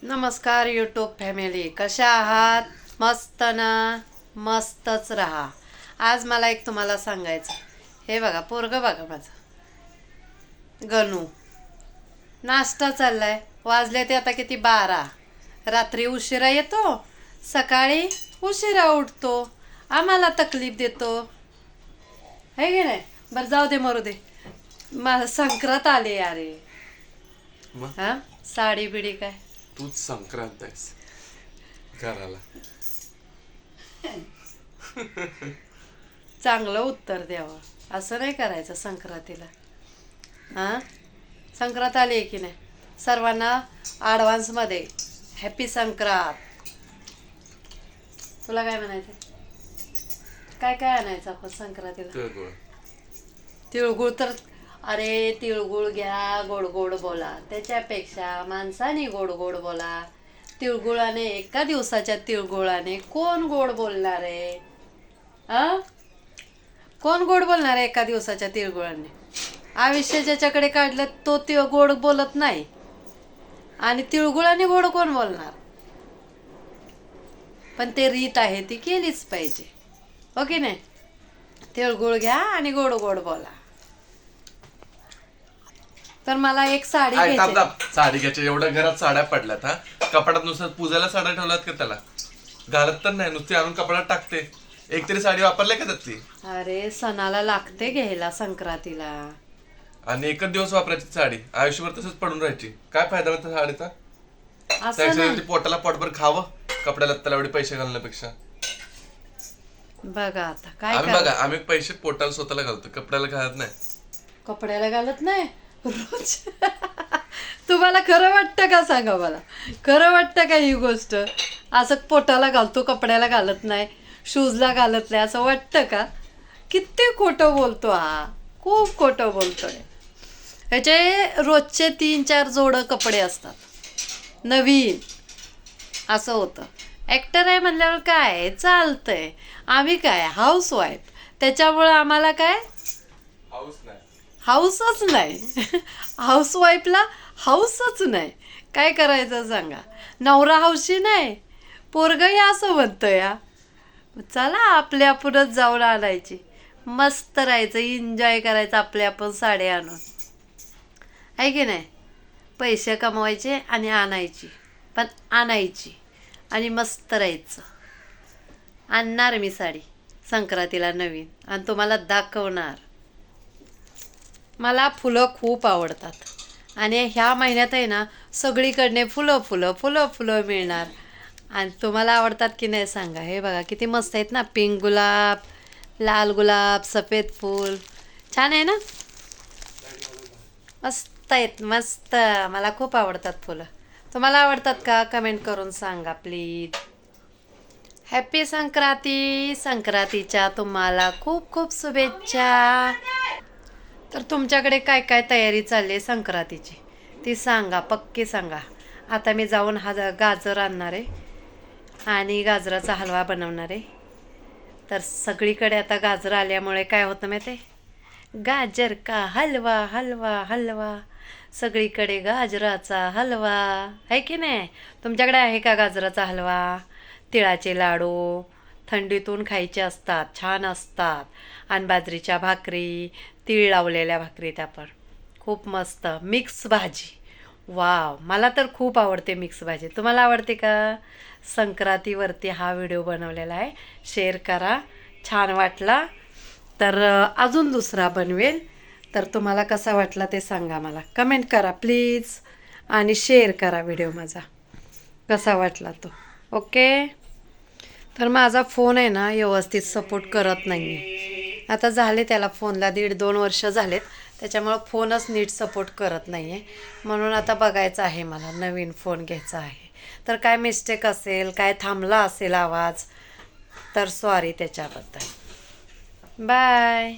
नमस्कार YouTube family, कशा आहात? मस्त ना? मस्तच राहा. आज मला एक तुम्हाला सांगायचं. हे बघा, पोरगं बघा माझं गणू. नाश्ता चाललाय. वाजले ते आता किती 12. रात्री उशिरा येतो, सकाळी उशिरा उठतो, आम्हाला तकलीफ देतो, है की नाही? बरं जाऊ दे, मरू दे. संक्रांत आले अरे. हा, साडी बिडी काय? तूच संक्रांत आहेस घराला. चांगलं उत्तर द्यावं, असं नाही करायचं संक्रांतीला. हां, संक्रांत आली आहे की नाही? सर्वांना ॲडव्हान्समध्ये हॅपी संक्रांत. तुला काय म्हणायचं? काय काय आणायचं आपण संक्रांतीला? तिळगुळ. तिळगुळ तर अरे, तिळगुळ घ्या, गोड गोड बोला. त्याच्यापेक्षा माणसाने गोड गोड बोला. तिळगुळाने, एका दिवसाच्या तिळगुळाने कोण गोड बोलणार आहे? कोण गोड बोलणार आहे एका दिवसाच्या तिळगुळाने? आयुष्य ज्याच्याकडे काढलं तो गोड बोलत नाही, आणि तिळगुळाने गोड कोण बोलणार? पण ते रीत आहे, ती केलीच पाहिजे, हो की नाही? तिळगुळ घ्या आणि गोड गोड बोला. तर मला एक साडी घ्यायची. साडी घ्यायची? एवढ्या घरात साड्या पडल्यात. हा, कपाटात नुसतं पूजाला साड्या ठेवल्यात का? त्याला घालत तर नाही, नुसती आणून कपाटात टाकते. एक तरी साडी वापरली का त्यातली? अरे, सणाला लागते घ्यायला, संक्रांतीला. आणि एकच दिवस वापरायची साडी, आयुष्यभर तसंच पडून राहायची. काय फायदा त्या साडीचा? असं नाही. पोटाला पोटभर खावं, कपड्याला त्याला एवढे पैसे घालण्यापेक्षा. बघा आता काय आम्ही पैसे पोटाला स्वतःला घालतो, कपड्याला घालत नाही. कपड्याला घालत नाही रोज. तुम्हाला खरं वाटतं का? सांगा मला, खरं वाटतं का ही गोष्ट? असं पोटाला घालतो, कपड्याला घालत नाही, शूजला घालत नाही, असं वाटतं का? किती खोटं बोलतो हा, खूप खोटं बोलतोय. ह्याचे रोजचे 3-4 जोडं कपडे असतात नवीन. असं होतं. ॲक्टर आहे म्हणल्यावर काय चालतंय. आम्ही काय हाऊसवाईफ, त्याच्यामुळं आम्हाला काय हाऊसच नाही. हाऊसवाईफला हाऊसच नाही. काय करायचं सांगा? नवरा हौशी नाही, पोरगंही असं म्हणतं या. चला, आपल्या आपणच जाऊन आणायची, मस्त राहायचं, एन्जॉय करायचं आपल्या आपण साड्या आणून, आहे की नाही? पैसे कमवायचे आणि आणायची, पण आणायची आणि मस्त राहायचं. आणणार मी साडी संक्रांतीला नवीन, आणि तुम्हाला दाखवणार. मला फुलं खूप आवडतात, आणि ह्या महिन्यात आहे ना, सगळीकडने फुलं फुलं फुलं फुलं मिळणार. आणि तुम्हाला आवडतात की नाही सांगा. हे बघा किती मस्त आहेत ना, पिंक गुलाब, लाल गुलाब, सफेद फूल. छान आहे ना? मस्त आहेत, मस्त. मला खूप आवडतात फुलं. तुम्हाला आवडतात का? कमेंट करून सांगा प्लीज. हॅपी संक्रांती. संक्रांतीच्या तुम्हाला खूप खूप शुभेच्छा. तर तुमच्याकडे काय काय तयारी चालली आहे संक्रांतीची, ती सांगा, पक्की सांगा. आता मी जाऊन गाजर आणणार आहे आणि गाजराचा हलवा बनवणार आहे. तर सगळीकडे आता गाजर आल्यामुळे काय होतं माहिती आहे? गाजर का हलवा, हलवा हलवा. सगळीकडे गाजराचा हलवा, आहे की नाही? तुमच्याकडे आहे का गाजराचा हलवा? तिळाचे लाडू थंडीतून खायचे असतात, छान असतात. आणि बाजरीच्या भाकरी, तीळ लावलेल्या भाकरी, त्या पण खूप मस्त. मिक्स भाजी, वाव, मला तर खूप आवडते मिक्स भाजी. तुम्हाला आवडते का? संक्रांतीवरती हा व्हिडिओ बनवलेला आहे, शेअर करा. छान वाटला तर अजून दुसरा बनवेल. तर तुम्हाला कसा वाटला ते सांगा मला, कमेंट करा प्लीज, आणि शेअर करा व्हिडिओ माझा कसा वाटला तो. ओके. तर माझा फोन आहे ना, व्यवस्थित सपोर्ट करत नाही आहे. आता झाले त्याला फोनला 1.5-2 वर्ष झालेत, त्याच्यामुळं फोनच नीट सपोर्ट करत नाही आहे. म्हणून आता बघायचं आहे, मला नवीन फोन घ्यायचा आहे. तर काय मिस्टेक असेल, काय थांबला असेल आवाज, तर सॉरी त्याच्याबद्दल. बाय.